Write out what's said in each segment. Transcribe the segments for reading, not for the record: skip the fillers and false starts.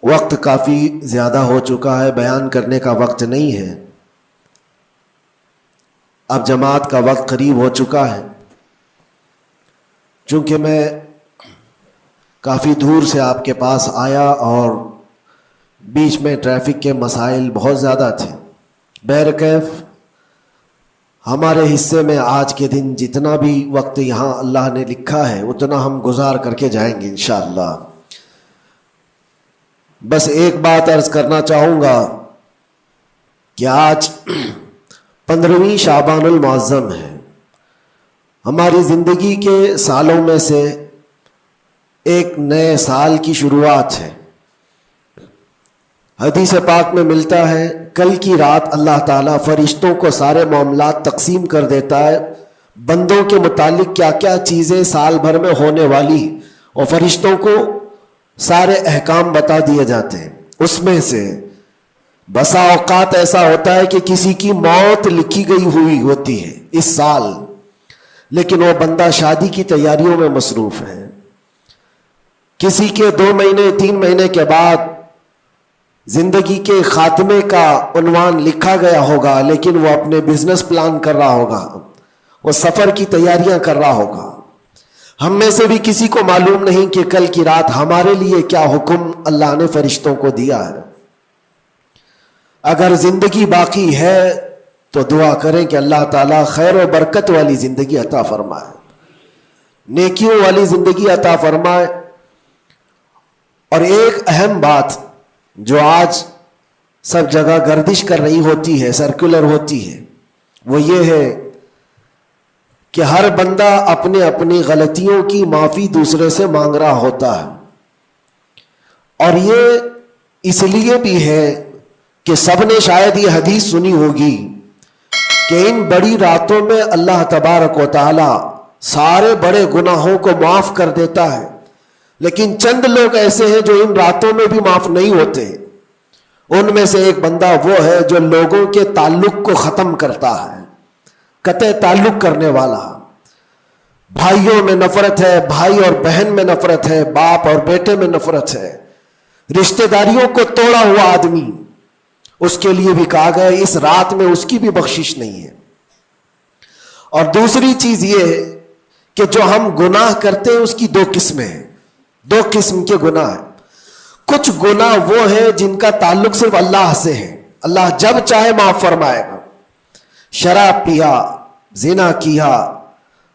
وقت کافی زیادہ ہو چکا ہے، بیان کرنے کا وقت نہیں ہے۔ اب جماعت کا وقت قریب ہو چکا ہے۔ چونکہ میں کافی دور سے آپ کے پاس آیا اور بیچ میں ٹریفک کے مسائل بہت زیادہ تھے، بہرکیف ہمارے حصے میں آج کے دن جتنا بھی وقت یہاں اللہ نے لکھا ہے اتنا ہم گزار کر کے جائیں گے انشاءاللہ۔ بس ایک بات عرض کرنا چاہوں گا کہ آج 15ویں شعبان المعظم ہے۔ ہماری زندگی کے سالوں میں سے ایک نئے سال کی شروعات ہے۔ حدیث پاک میں ملتا ہے کل کی رات اللہ تعالیٰ فرشتوں کو سارے معاملات تقسیم کر دیتا ہے، بندوں کے متعلق کیا کیا چیزیں سال بھر میں ہونے والی، اور فرشتوں کو سارے احکام بتا دیے جاتے ہیں۔ اس میں سے بسا اوقات ایسا ہوتا ہے کہ کسی کی موت لکھی گئی ہوئی ہوتی ہے اس سال، لیکن وہ بندہ شادی کی تیاریوں میں مصروف ہے۔ کسی کے 2 مہینے 3 مہینے کے بعد زندگی کے خاتمے کا عنوان لکھا گیا ہوگا، لیکن وہ اپنے بزنس پلان کر رہا ہوگا، وہ سفر کی تیاریاں کر رہا ہوگا۔ ہم میں سے بھی کسی کو معلوم نہیں کہ کل کی رات ہمارے لیے کیا حکم اللہ نے فرشتوں کو دیا ہے۔ اگر زندگی باقی ہے تو دعا کریں کہ اللہ تعالیٰ خیر و برکت والی زندگی عطا فرمائے، نیکیوں والی زندگی عطا فرمائے۔ اور ایک اہم بات جو آج سب جگہ گردش کر رہی ہوتی ہے، سرکولر ہوتی ہے، وہ یہ ہے کہ ہر بندہ اپنے اپنی غلطیوں کی معافی دوسرے سے مانگ رہا ہوتا ہے۔ اور یہ اس لیے بھی ہے کہ سب نے شاید یہ حدیث سنی ہوگی کہ ان بڑی راتوں میں اللہ تبارک و تعالی سارے بڑے گناہوں کو معاف کر دیتا ہے، لیکن چند لوگ ایسے ہیں جو ان راتوں میں بھی معاف نہیں ہوتے۔ ان میں سے ایک بندہ وہ ہے جو لوگوں کے تعلق کو ختم کرتا ہے، قطع تعلق کرنے والا۔ بھائیوں میں نفرت ہے، بھائی اور بہن میں نفرت ہے، باپ اور بیٹے میں نفرت ہے، رشتہ داریوں کو توڑا ہوا آدمی، اس کے لیے بھی کہا گیا اس رات میں اس کی بھی بخشش نہیں ہے۔ اور دوسری چیز یہ ہے کہ جو ہم گناہ کرتے ہیں اس کی 2 قسمیں ہیں، 2 قسم کے گناہ ہیں۔ کچھ گناہ وہ ہیں جن کا تعلق صرف اللہ سے ہے، اللہ جب چاہے معاف فرمائے گا۔ شراب پیا، زنا کیا،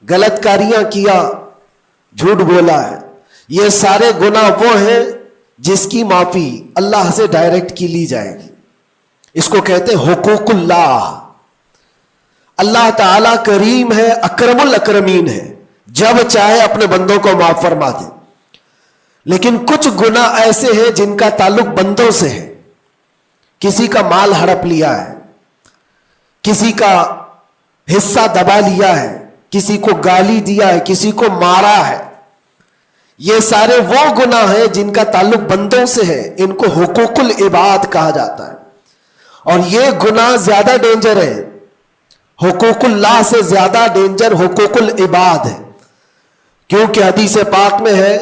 غلط کاریاں کیا، جھوٹ بولا ہے، یہ سارے گناہ وہ ہیں جس کی معافی اللہ سے ڈائریکٹ کی لی جائے گی۔ اس کو کہتے ہیں حقوق اللہ۔ اللہ تعالیٰ کریم ہے، اکرم الاکرمین ہے، جب چاہے اپنے بندوں کو معاف فرما دے۔ لیکن کچھ گناہ ایسے ہیں جن کا تعلق بندوں سے ہے۔ کسی کا مال ہڑپ لیا ہے، کسی کا حصہ دبا لیا ہے، کسی کو گالی دیا ہے، کسی کو مارا ہے، یہ سارے وہ گناہ ہیں جن کا تعلق بندوں سے ہے، ان کو حقوق العباد کہا جاتا ہے۔ اور یہ گناہ زیادہ ڈینجر ہے، حقوق اللہ سے زیادہ ڈینجر حقوق العباد ہے، کیونکہ حدیث پاک میں ہے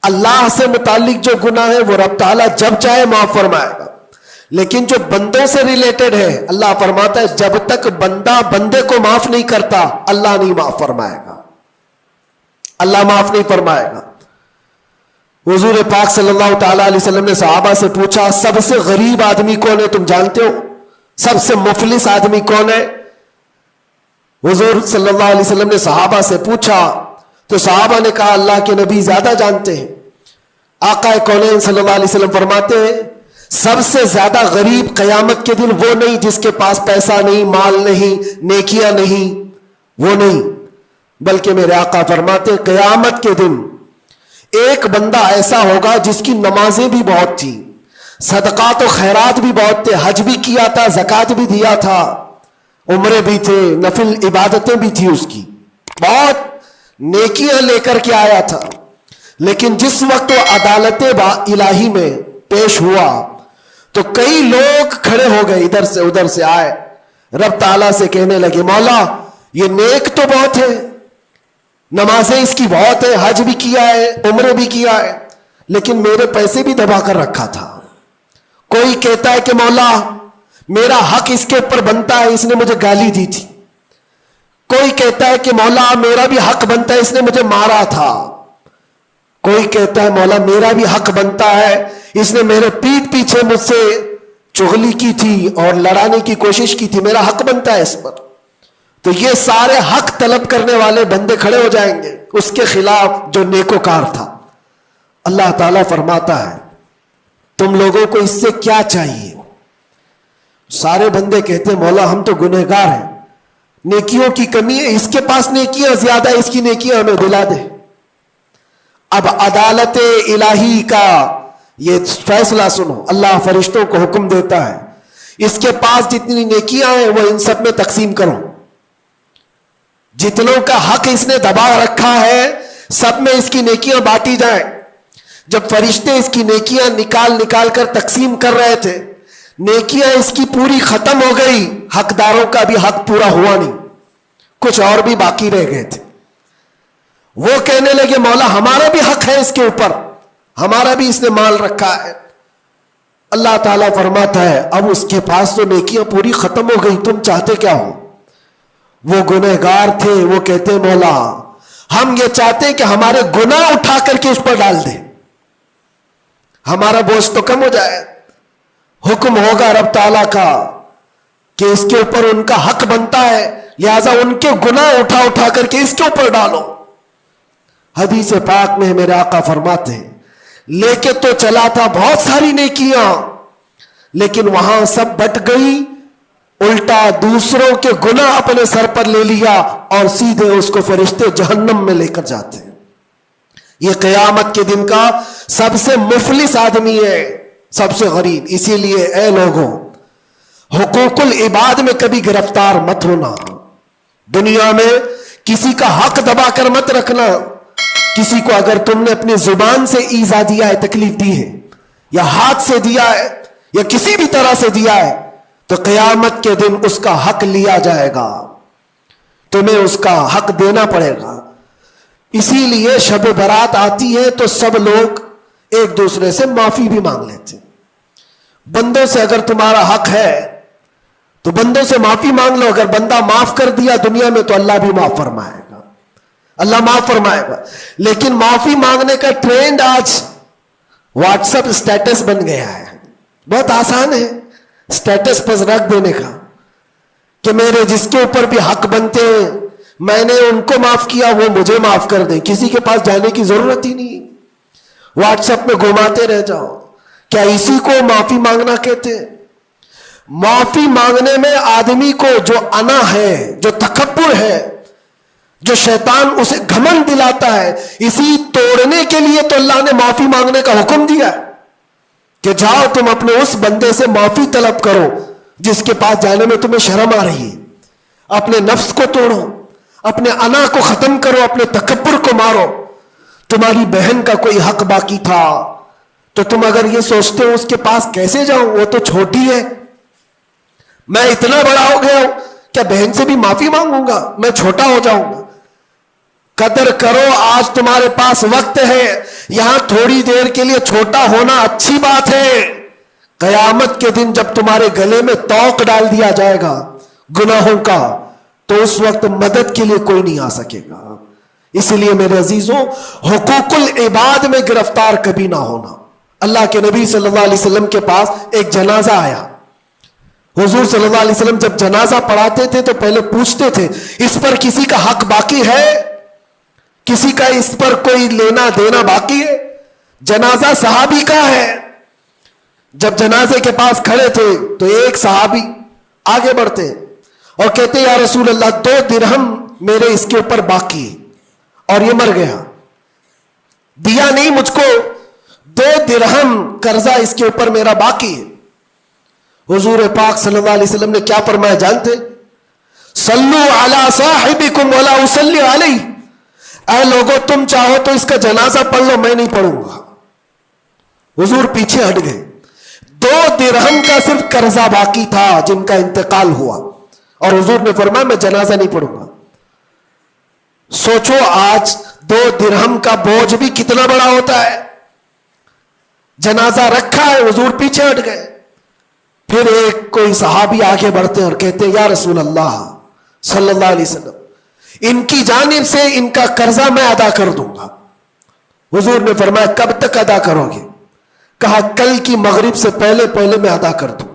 اللہ سے متعلق جو گناہ ہے وہ رب تعالیٰ جب چاہے معاف فرمائے گا، لیکن جو بندوں سے ریلیٹڈ ہے اللہ فرماتا ہے جب تک بندہ بندے کو معاف نہیں کرتا اللہ نہیں معاف فرمائے گا، اللہ معاف نہیں فرمائے گا۔ حضور پاک صلی اللہ تعالیٰ علیہ وسلم نے صحابہ سے پوچھا سب سے غریب آدمی کون ہے، تم جانتے ہو؟ سب سے مفلس آدمی کون ہے؟ حضور صلی اللہ علیہ وسلم نے صحابہ سے پوچھا تو صحابہ نے کہا اللہ کے نبی زیادہ جانتے ہیں۔ آقا کونین صلی اللہ علیہ وسلم فرماتے ہیں سب سے زیادہ غریب قیامت کے دن وہ نہیں جس کے پاس پیسہ نہیں، مال نہیں، نیکیاں نہیں، وہ نہیں، بلکہ میرے آقا فرماتے ہیں قیامت کے دن ایک بندہ ایسا ہوگا جس کی نمازیں بھی بہت تھی، صدقات و خیرات بھی بہت تھے، حج بھی کیا تھا، زکوٰۃ بھی دیا تھا، عمرے بھی تھے، نفل عبادتیں بھی تھی، اس کی بہت نیکیاں لے کر کے آیا تھا، لیکن جس وقت وہ عدالت الہی میں پیش ہوا تو کئی لوگ کھڑے ہو گئے، ادھر سے ادھر سے آئے، رب تعالیٰ سے کہنے لگے مولا یہ نیک تو بہت ہے، نمازیں اس کی بہت ہے، حج بھی کیا ہے، عمرے بھی کیا ہے، لیکن میرے پیسے بھی دبا کر رکھا تھا. کوئی کہتا ہے کہ مولا میرا حق اس کے اوپر بنتا ہے, اس نے مجھے گالی دی تھی. کوئی کہتا ہے کہ مولا میرا بھی حق بنتا ہے, اس نے مجھے مارا تھا. کوئی کہتا ہے مولا میرا بھی حق بنتا ہے, اس نے میرے پیٹھ پیچھے مجھ سے چغلی کی تھی اور لڑانے کی کوشش کی تھی, میرا حق بنتا ہے اس پر. تو یہ سارے حق طلب کرنے والے بندے کھڑے ہو جائیں گے اس کے خلاف جو نیکوکار تھا. اللہ تعالیٰ فرماتا ہے تم لوگوں کو اس سے کیا چاہیے؟ سارے بندے کہتے ہیں مولا ہم تو گنہگار ہیں, نیکیوں کی کمی ہے, اس کے پاس نیکیاں زیادہ ہے, اس کی نیکیاں ہمیں دلا دے. اب عدالت الہی کا یہ فیصلہ سنو. اللہ فرشتوں کو حکم دیتا ہے اس کے پاس جتنی نیکیاں ہیں وہ ان سب میں تقسیم کرو. جتنوں کا حق اس نے دبا رکھا ہے سب میں اس کی نیکیاں بانٹی جائیں. جب فرشتے اس کی نیکیاں نکال کر تقسیم کر رہے تھے, نیکیاں اس کی پوری ختم ہو گئی, حقداروں کا بھی حق پورا ہوا نہیں, کچھ اور بھی باقی رہ گئے تھے. وہ کہنے لگے مولا ہمارا بھی حق ہے اس کے اوپر, ہمارا بھی اس نے مال رکھا ہے. اللہ تعالیٰ فرماتا ہے اب اس کے پاس تو نیکیاں پوری ختم ہو گئی, تم چاہتے کیا ہو؟ وہ گنہگار تھے, وہ کہتے مولا ہم یہ چاہتے ہیں کہ ہمارے گناہ اٹھا کر کے اس پر ڈال دیں, ہمارا بوجھ تو کم ہو جائے. حکم ہوگا رب تعالیٰ کا کہ اس کے اوپر ان کا حق بنتا ہے, لہذا ان کے گناہ اٹھا کر کے اس کے اوپر ڈالو. حدیث پاک میں میرے آقا فرماتے ہیں لے کے تو چلا تھا بہت ساری نیکیاں, لیکن وہاں سب بٹ گئی, الٹا دوسروں کے گناہ اپنے سر پر لے لیا اور سیدھے اس کو فرشتے جہنم میں لے کر جاتے ہیں. یہ قیامت کے دن کا سب سے مفلس آدمی ہے, سب سے غریب. اسی لیے اے لوگوں حقوق العباد میں کبھی گرفتار مت ہونا. دنیا میں کسی کا حق دبا کر مت رکھنا. کسی کو اگر تم نے اپنی زبان سے ایذا دیا ہے, تکلیف دی ہے, یا ہاتھ سے دیا ہے, یا کسی بھی طرح سے دیا ہے, تو قیامت کے دن اس کا حق لیا جائے گا, تمہیں اس کا حق دینا پڑے گا. اسی لیے شب برات آتی ہے تو سب لوگ ایک دوسرے سے معافی بھی مانگ لیتے ہیں. بندوں سے اگر تمہارا حق ہے تو بندوں سے معافی مانگ لو. اگر بندہ معاف کر دیا دنیا میں تو اللہ بھی معاف فرمائے گا, اللہ معاف فرمائے گا. لیکن معافی مانگنے کا ٹرینڈ آج واٹس ایپ اسٹیٹس بن گیا ہے. بہت آسان ہے اسٹیٹس پر رکھ دینے کا کہ میرے جس کے اوپر بھی حق بنتے ہیں میں نے ان کو معاف کیا, وہ مجھے معاف کر دیں. کسی کے پاس جانے کی ضرورت ہی نہیں, واٹس ایپ میں گھماتے رہ جاؤ. کیا اسی کو معافی مانگنا کہتے ہیں؟ معافی مانگنے میں آدمی کو جو انا ہے, جو تکبر ہے, جو شیطان اسے گھمنڈ دلاتا ہے, اسی توڑنے کے لیے تو اللہ نے معافی مانگنے کا حکم دیا ہے کہ جاؤ تم اپنے اس بندے سے معافی طلب کرو جس کے پاس جانے میں تمہیں شرم آ رہی ہے. اپنے نفس کو توڑو, اپنے انا کو ختم کرو, اپنے تکبر کو مارو. تمہاری بہن کا کوئی حق باقی تھا تو تم اگر یہ سوچتے ہو اس کے پاس کیسے جاؤں, وہ تو چھوٹی ہے, میں اتنا بڑا ہو گیا ہوں, کیا بہن سے بھی معافی مانگوں گا, میں چھوٹا ہو جاؤں گا. قدر کرو, آج تمہارے پاس وقت ہے, یہاں تھوڑی دیر کے لیے چھوٹا ہونا اچھی بات ہے. قیامت کے دن جب تمہارے گلے میں توق ڈال دیا جائے گا گناہوں کا تو اس وقت مدد کے لیے کوئی نہیں آ سکے گا. اس لیے میرے عزیزوں حقوق العباد میں گرفتار کبھی نہ ہونا. اللہ کے نبی صلی اللہ علیہ وسلم کے پاس ایک جنازہ آیا. حضور صلی اللہ علیہ وسلم جب جنازہ پڑھاتے تھے تو پہلے پوچھتے تھے اس پر کسی کا حق باقی ہے, کسی کا اس پر کوئی لینا دینا باقی ہے. جنازہ صحابی کا ہے. جب جنازے کے پاس کھڑے تھے تو ایک صحابی آگے بڑھتے اور کہتے یا رسول اللہ 2 درہم میرے اس کے اوپر باقی اور یہ مر گیا, دیا نہیں مجھ کو, 2 درہم قرضہ اس کے اوپر میرا باقی ہے. حضور پاک صلی اللہ علیہ وسلم نے کیا فرمایا جانتے؟ صلو علی صاحبکم ولا اصلی علیہ. اے لوگوں تم چاہو تو اس کا جنازہ پڑھ لو, میں نہیں پڑھوں گا. حضور پیچھے ہٹ گئے. 2 درہم کا صرف قرضہ باقی تھا جن کا انتقال ہوا اور حضور نے فرمایا میں جنازہ نہیں پڑھوں گا. سوچو آج 2 درہم کا بوجھ بھی کتنا بڑا ہوتا ہے. جنازہ رکھا ہے، حضور پیچھے ہٹ گئے. پھر ایک کوئی صحابی آگے بڑھتے اور کہتے ہیں یا رسول اللہ صلی اللہ علیہ وسلم، ان کی جانب سے ان کا قرضہ میں ادا کر دوں گا. حضور نے فرمایا کب تک ادا کرو گے؟ کہا کل کی مغرب سے پہلے میں ادا کر دوں.